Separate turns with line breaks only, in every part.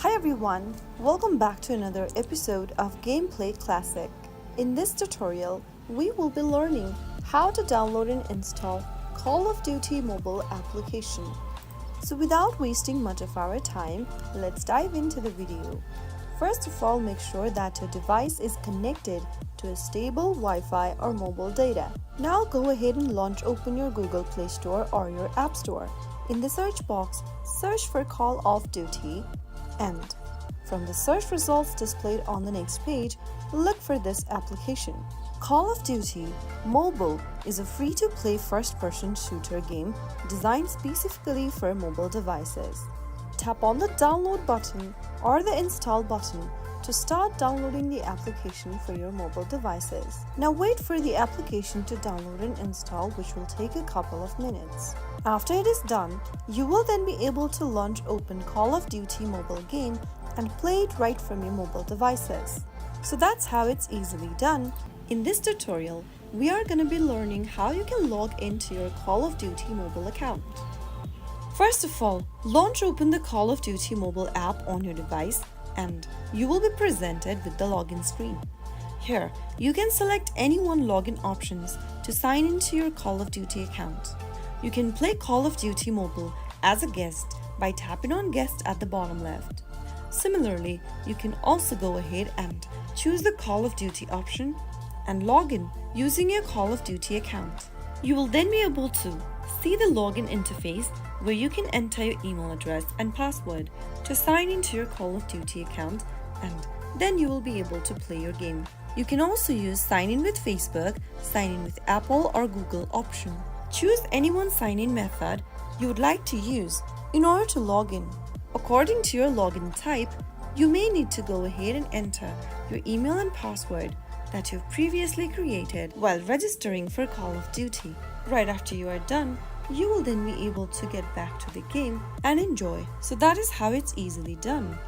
Hi everyone, welcome back to another episode of Gameplay Classic. In this tutorial, we will be learning how to download and install Call of Duty mobile application. So without wasting much of our time, let's dive into the video. First of all, make sure that your device is connected to a stable Wi-Fi or mobile data. Now go ahead and open your Google Play Store or your App Store. In the search box, search for Call of Duty and from the search results displayed on the next page, look for this application. Call of Duty Mobile is a free-to-play first-person shooter game designed specifically for mobile devices. Tap on the download button or the install button to start downloading the application for your mobile devices. Now wait for the application to download and install, which will take a couple of minutes. After it is done, you will then be able to open Call of Duty mobile game and play it right from your mobile devices. So that's how it's easily done. In this tutorial, we are going to be learning how you can log into your Call of Duty mobile account. First of all, open the Call of Duty mobile app on your device and you will be presented with the login screen. Here, you can select any one login options to sign into your Call of Duty account. You can play Call of Duty Mobile as a guest by tapping on guest at the bottom left. Similarly, you can also go ahead and choose the Call of Duty option and log in using your Call of Duty account. You will then be able to see the login interface where you can enter your email address and password to sign into your Call of Duty account, and then you will be able to play your game. You can also use sign in with Facebook, sign in with Apple or Google option. Choose any one sign-in method you would like to use in order to log in. According to your login type, you may need to go ahead and enter your email and password that you've previously created while registering for Call of Duty. Right after you are done, you will then be able to get back to the game and enjoy. So that is how it's easily done.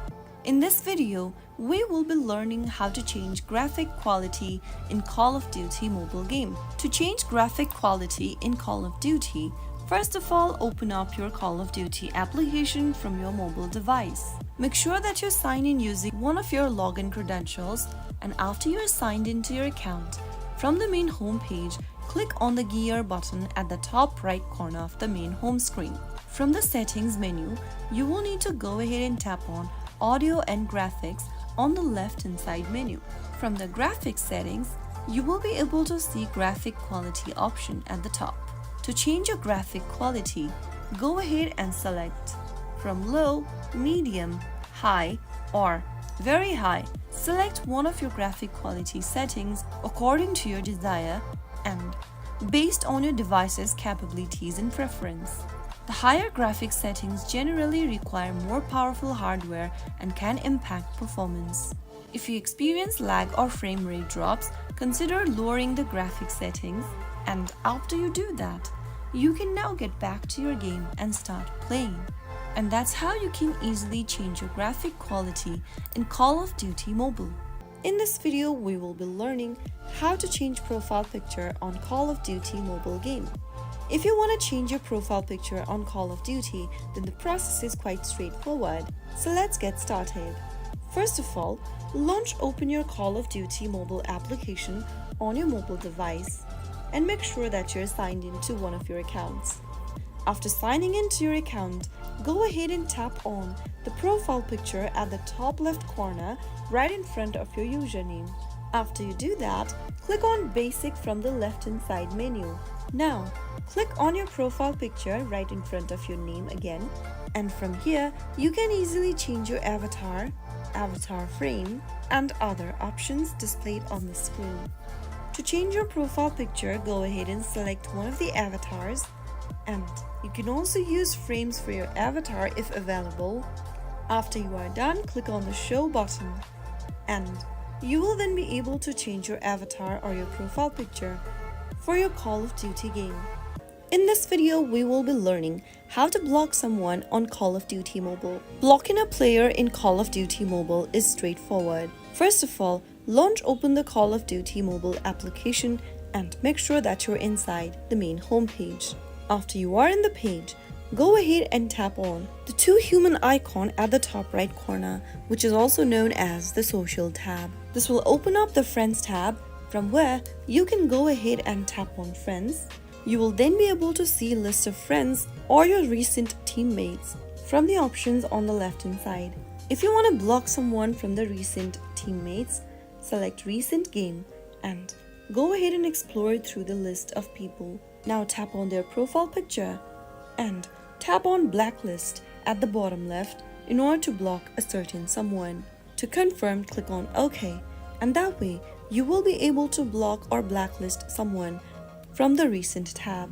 In this video, we will be learning how to change graphic quality in Call of Duty mobile game. To change graphic quality in Call of Duty, first of all, open up your Call of Duty application from your mobile device. Make sure that you sign in using one of your login credentials, and after you're signed into your account, from the main home page, click on the gear button at the top right corner of the main home screen. From the settings menu, you will need to go ahead and tap on Audio and Graphics on the left hand side menu. From the graphics settings, you will be able to see graphic quality option at the top. To change your graphic quality, go ahead and select from low, medium, high or very high. Select one of your graphic quality settings according to your desire and based on your device's capabilities and preference. The higher graphic settings generally require more powerful hardware and can impact performance. If you experience lag or frame rate drops, consider lowering the graphic settings, and after you do that, you can now get back to your game and start playing. And that's how you can easily change your graphic quality in Call of Duty Mobile. In this video, we will be learning how to change profile picture on Call of Duty mobile game. If you want to change your profile picture on Call of Duty, then the process is quite straightforward. So let's get started. First of all, open your Call of Duty mobile application on your mobile device and make sure that you're signed into one of your accounts. After signing into your account, go ahead and tap on the profile picture at the top left corner right in front of your username. After you do that, click on Basic from the left-hand side menu. Now, click on your profile picture right in front of your name again, and from here, you can easily change your avatar frame, and other options displayed on the screen. To change your profile picture, go ahead and select one of the avatars, and you can also use frames for your avatar if available. After you are done, click on the Show button, and you will then be able to change your avatar or your profile picture for your Call of Duty game. In this video, we will be learning how to block someone on Call of Duty Mobile. Blocking a player in Call of Duty Mobile is straightforward. First of all, open the Call of Duty Mobile application and make sure that you're inside the main home page. After you are in the page, go ahead and tap on the two human icon at the top right corner, which is also known as the social tab. This will open up the Friends tab, from where you can go ahead and tap on Friends. You will then be able to see a list of friends or your recent teammates from the options on the left hand side. If you want to block someone from the recent teammates, select Recent Game and go ahead and explore through the list of people. Now tap on their profile picture and tap on Blacklist at the bottom left in order to block a certain someone. To confirm, click on OK, and that way you will be able to block or blacklist someone from the Recent tab.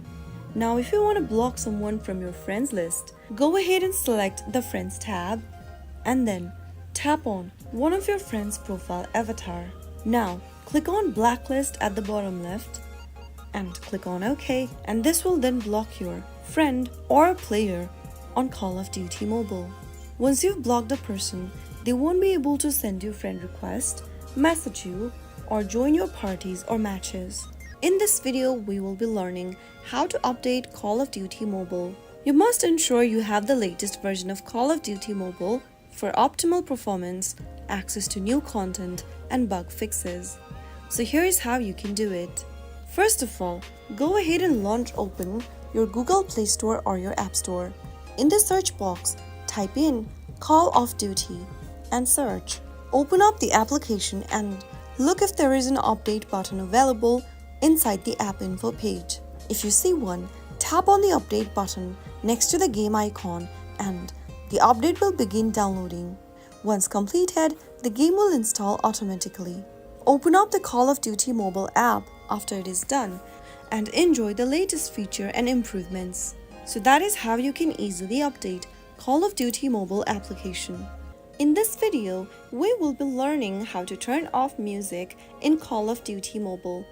Now if you want to block someone from your friends list, go ahead and select the Friends tab and then tap on one of your friends' profile avatar. Now click on Blacklist at the bottom left and click on OK, and this will then block your friend or a player on Call of Duty Mobile. Once you've blocked a person, they won't be able to send you friend requests, message you, or join your parties or matches. In this video, we will be learning how to update Call of Duty Mobile. You must ensure you have the latest version of Call of Duty Mobile for optimal performance, access to new content, and bug fixes. So here is how you can do it. First of all, go ahead and open your Google Play Store or your App Store. In the search box, type in Call of Duty and search. Open up the application and look if there is an update button available inside the app info page. If you see one, tap on the update button next to the game icon and the update will begin downloading. Once completed, the game will install automatically. Open up the Call of Duty Mobile app after it is done and enjoy the latest feature and improvements. So that is how you can easily update Call of Duty Mobile application. In this video, we will be learning how to turn off music in Call of Duty Mobile.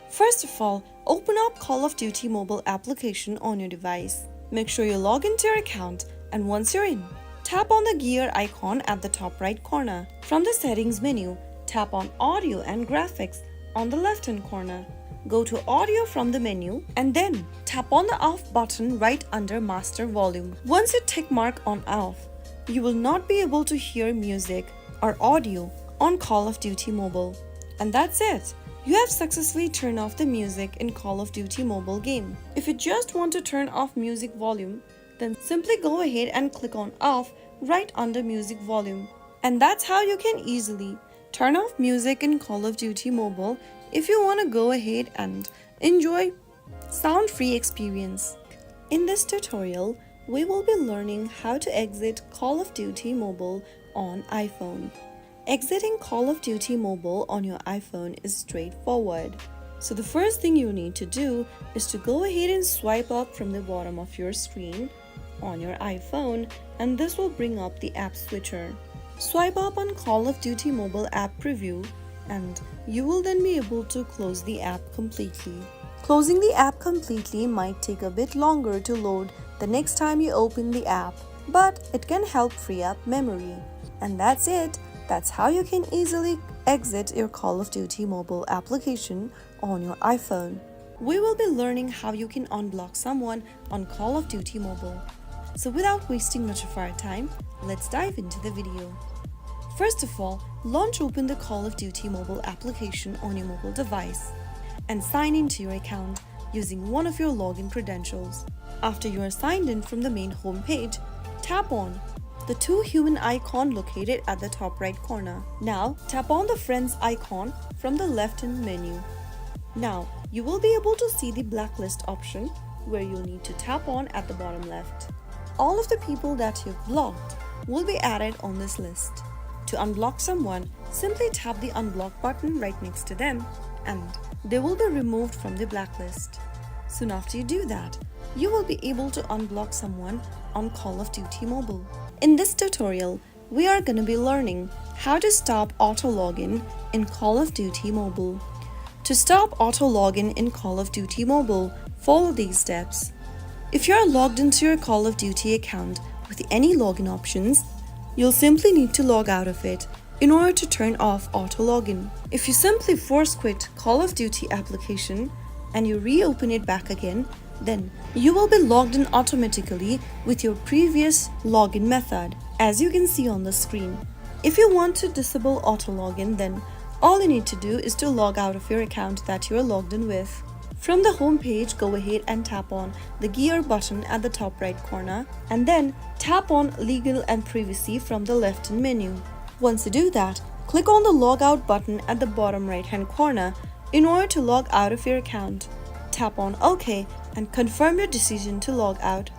First of all, open up Call of Duty Mobile application on your device. Make sure you log into your account, and once you're in, tap on the gear icon at the top right corner. From the settings menu, tap on Audio and Graphics on the left hand corner. Go to Audio from the menu and then tap on the Off button right under Master Volume. Once you tick mark on Off, you will not be able to hear music or audio on Call of Duty Mobile. And that's it. You have successfully turned off the music in Call of Duty Mobile game. If you just want to turn off music volume, then simply go ahead and click on Off right under Music Volume. And that's how you can easily turn off music in Call of Duty Mobile if you want to go ahead and enjoy sound-free experience. In this tutorial, we will be learning how to exit Call of Duty Mobile on iPhone. Exiting Call of Duty Mobile on your iPhone is straightforward. So the first thing you need to do is to go ahead and swipe up from the bottom of your screen on your iPhone, and this will bring up the app switcher. Swipe up on Call of Duty Mobile app preview and you will then be able to close the app completely. Closing the app completely might take a bit longer to load the next time you open the app, but it can help free up memory. And that's it. That's how you can easily exit your Call of Duty Mobile application on your iPhone. We will be learning how you can unblock someone on Call of Duty Mobile. So without wasting much of our time, let's dive into the video. First of all, open the Call of Duty Mobile application on your mobile device and sign into your account using one of your login credentials. After you are signed in from the main home page, tap on the two human icon located at the top right corner. Now, tap on the Friends icon from the left-hand menu. Now, you will be able to see the blacklist option where you'll need to tap on at the bottom left. All of the people that you've blocked will be added on this list. To unblock someone, simply tap the unblock button right next to them and they will be removed from the blacklist. Soon after you do that, you will be able to unblock someone on Call of Duty Mobile. In this tutorial, we are going to be learning how to stop auto login in Call of Duty Mobile. To stop auto login in Call of Duty Mobile, follow these steps. If you are logged into your Call of Duty account with any login options, you'll simply need to log out of it in order to turn off auto login. If you simply force quit Call of Duty application and you reopen it back again, Then you will be logged in automatically with your previous login method, as you can see on the screen. If you want to disable auto login, then all you need to do is to log out of your account that you are logged in with. From the home page, go ahead and tap on the gear button at the top right corner, and then tap on Legal and Privacy from the left-hand menu. Once you do that, click on the Logout button at the bottom right-hand corner in order to log out of your account. Tap on OK and confirm your decision to log out.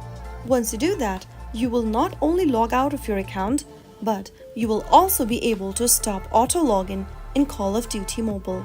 Once you do that, you will not only log out of your account, but you will also be able to stop auto login in Call of Duty Mobile.